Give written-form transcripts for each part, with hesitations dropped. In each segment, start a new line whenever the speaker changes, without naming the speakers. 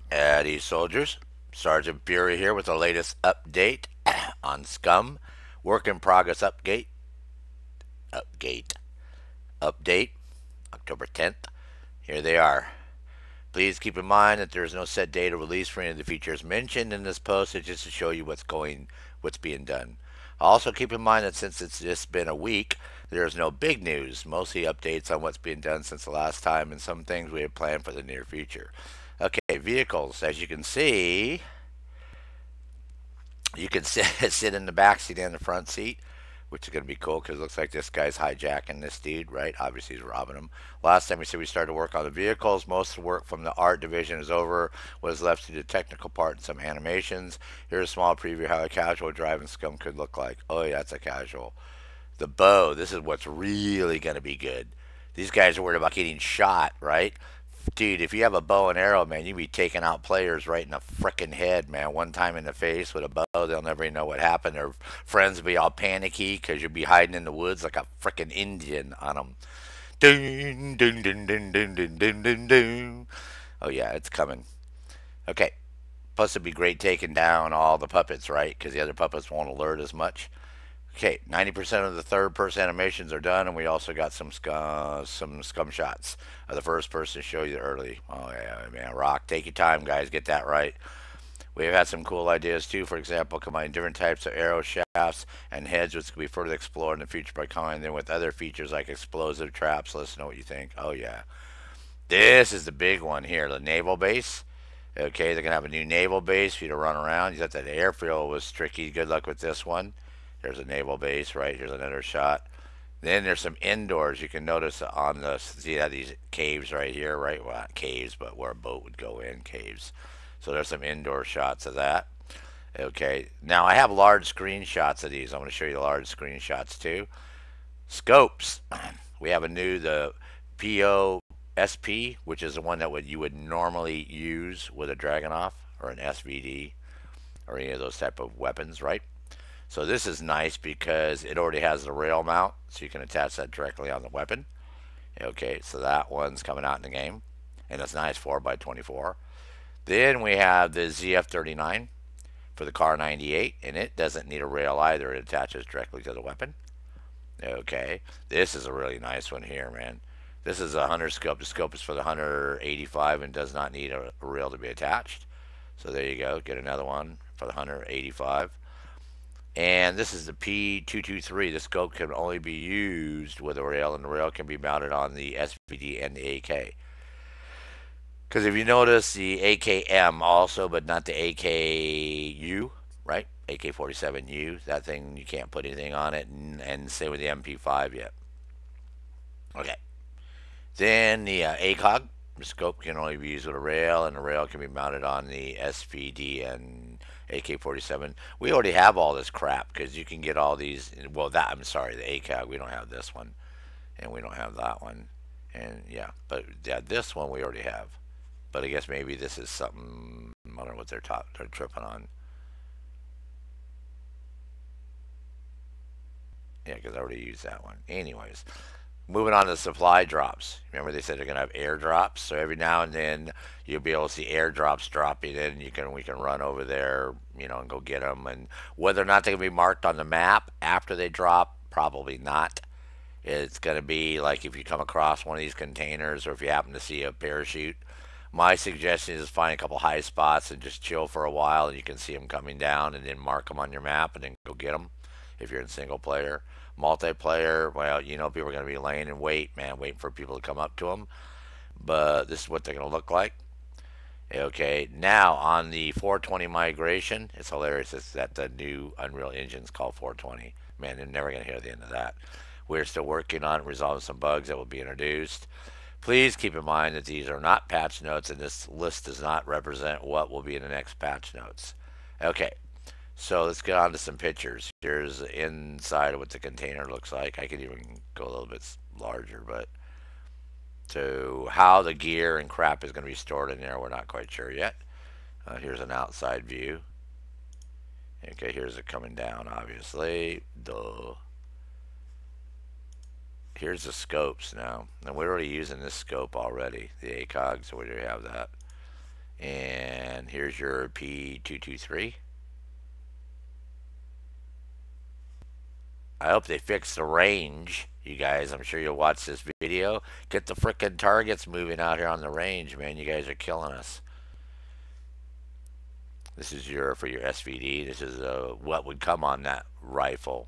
Howdy, soldiers. Sergeant Fury here with the latest update on SCUM. Work in progress update, update, October 10th. Here they are. Please keep in mind that there is no set date or release for any of the features mentioned in this post. It's just to show you what's being done. Also keep in mind that since it's just been a week, there is no big news. Mostly updates on what's being done since the last time and some things we have planned for the near future. Okay, vehicles. As you can see, you can sit in the back seat and the front seat, which is going to be cool because it looks like this guy's hijacking this dude, right? Obviously, he's robbing him. Last time we said we started to work on the vehicles. Most of the work from the art division is over. What is left to do the technical part and some animations. Here's a small preview of how a casual driving scum could look like. Oh, yeah, it's a casual. The bow, this is what's really going to be good. These guys are worried about getting shot, right? Dude, if you have a bow and arrow, man, you'd be taking out players right in the frickin' head, man. One time in the face with a bow, they'll never even know what happened. Their friends will be all panicky because you'll be hiding in the woods like a frickin' Indian on them. Dun, dun, dun, dun, dun, dun, dun, dun, dun. Oh, yeah, it's coming. Okay. Plus, it'd be great taking down all the puppets, right? Because the other puppets won't alert as much. Okay, 90% of the third-person animations are done, and we also got some scum shots of the first person to show you early. Oh yeah, man, rock! Take your time, guys. Get that right. We have had some cool ideas too. For example, combining different types of arrow shafts and heads, which could be further explored in the future by combining them with other features like explosive traps. Let us know what you think. Oh yeah, this is the big one here, the naval base. Okay, they're gonna have a new naval base for you to run around. You thought that airfield was tricky. Good luck with this one. There's a naval base, right? Here's another shot. Then there's some indoors. You can notice on the, see how these caves right here, right? Well, not caves, but where a boat would go in, caves. So there's some indoor shots of that. Okay, now I have large screenshots of these. I'm going to show you the large screenshots too. Scopes. We have the POSP, which is the one that you would normally use with a Dragunov or an SVD or any of those type of weapons, right? So this is nice because it already has the rail mount, so you can attach that directly on the weapon. Okay, so that one's coming out in the game, and it's nice 4x24. Then we have the ZF39 for the Car 98, and it doesn't need a rail either. It attaches directly to the weapon. Okay, this is a really nice one here, man. This is a Hunter scope. The scope is for the Hunter 85 and does not need a rail to be attached. So there you go. Get another one for the Hunter 85. And this is the P-223. The scope can only be used with a rail, and the rail can be mounted on the SVD and the AK. Because if you notice, the AKM also, but not the AKU, right? AK-47U, that thing, you can't put anything on it, and same with the MP5 yet. Okay. Then the Acog, the scope can only be used with a rail, and the rail can be mounted on the SVD and AK-47. We already have all this crap because you can get all these. Well, I'm sorry, the ACOG. We don't have this one, and we don't have that one, and yeah. But yeah, this one we already have. But I guess maybe this is something. I don't know what they're tripping on. Yeah, because I already used that one. Anyways, moving on to supply drops. Remember they said they're gonna have airdrops, so every now and then you'll be able to see airdrops dropping in. We can run over there, and go get them. And whether or not they're gonna be marked on the map after they drop, probably not. It's gonna be like if you come across one of these containers, or if you happen to see a parachute. My suggestion is find a couple high spots and just chill for a while, and you can see them coming down, and then mark them on your map, and then go get them if you're in single player. Multiplayer, well, people are going to be laying in wait, man, waiting for people to come up to them. But this is what they're going to look like. Okay, now on the 420 migration, it's hilarious. It's that the new Unreal Engine's called 420. Man, they're never going to hear the end of that. We're still working on resolving some bugs that will be introduced. Please keep in mind that these are not patch notes, and this list does not represent what will be in the next patch notes. Okay, so let's get on to some pictures. Here's the inside of what the container looks like. I could even go a little bit larger, but to how the gear and crap is going to be stored in there, we're not quite sure yet. Here's an outside view. Okay, here's it coming down, obviously. Duh. Here's the scopes now. And we're already using this scope already. The ACOG, so we already have that. And here's your P-223. I hope they fix the range, you guys. I'm sure you'll watch this video. Get the frickin' targets moving out here on the range, man. You guys are killing us. This is for your SVD. This is what would come on that rifle.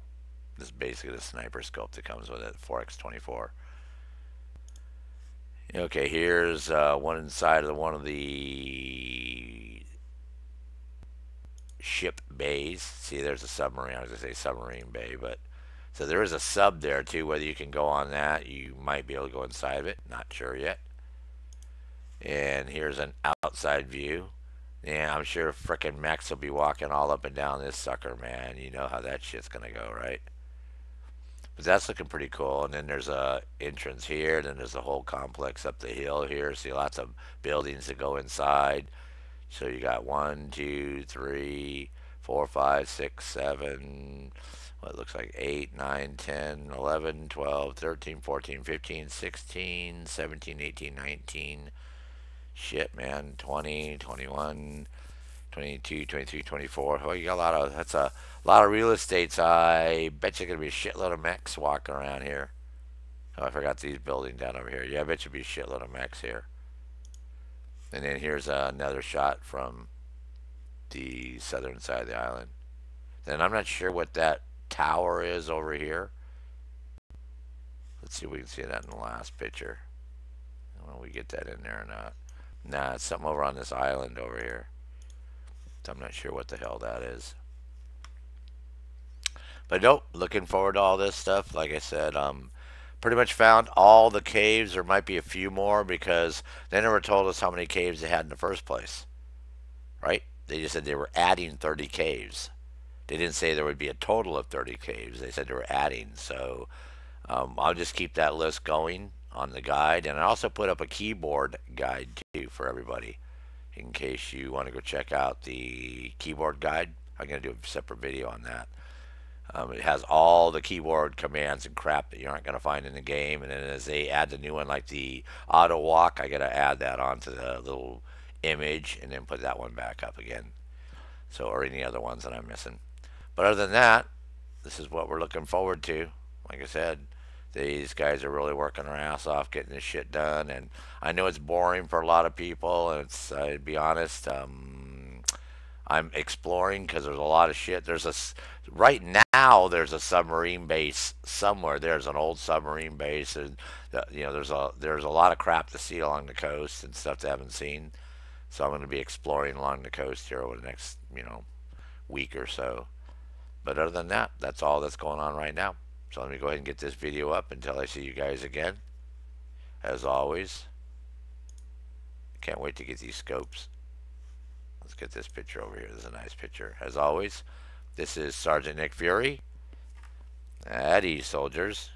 This is basically the sniper scope that comes with it, 4x24. Okay, here's one inside of one of the ship bays. See, there's a submarine. I was going to say submarine bay, but so there is a sub there too. Whether you can go on that, you might be able to go inside of it. Not sure yet. And here's an outside view. Yeah, I'm sure frickin' mechs will be walking all up and down this sucker, man. You know how that shit's gonna go, right? But that's looking pretty cool. And then there's a entrance here. Then there's a whole complex up the hill here. See lots of buildings that go inside. So you got 1, 2, 3, 4, 5, 6, 7. What looks like 8, 9, 10, 11, 12, 13, 14, 15, 16, 17, 18, 19. Shit, man. 20, 21, 22, 23, 24. Oh, you got that's a lot of real estate. So I bet you're going to be a shitload of mechs walking around here. Oh, I forgot these buildings down over here. Yeah, I bet you'll be a shitload of mechs here. And then here's another shot from the southern side of the island. Then I'm not sure what that tower is over here. Let's see if we can see that in the last picture. I don't know if we get that in there or not. Nah, it's something over on this island over here. So I'm not sure what the hell that is. But nope, looking forward to all this stuff. Like I said, pretty much found all the caves. There might be a few more because they never told us how many caves they had in the first place. Right? They just said they were adding 30 caves. They didn't say there would be a total of 30 caves. They said they were adding. So I'll just keep that list going on the guide. And I also put up a keyboard guide too for everybody in case you want to go check out the keyboard guide. I'm going to do a separate video on that. It has all the keyboard commands and crap that you aren't going to find in the game. And then as they add the new one like the auto walk, I got to add that onto the little image and then put that one back up again. So, or any other ones that I'm missing. But other than that, this is what we're looking forward to. Like I said, these guys are really working their ass off getting this shit done. And I know it's boring for a lot of people. And it's, to be honest, I'm exploring because there's a lot of shit. Right now there's a submarine base somewhere. There's an old submarine base, and you know there's a lot of crap to see along the coast and stuff that I haven't seen. So I'm going to be exploring along the coast here over the next week or so. But other than that, that's all that's going on right now. So let me go ahead and get this video up until I see you guys again. As always, can't wait to get these scopes. Let's get this picture over here. This is a nice picture. As always, this is Sergeant Nick Fury. At ease, soldiers.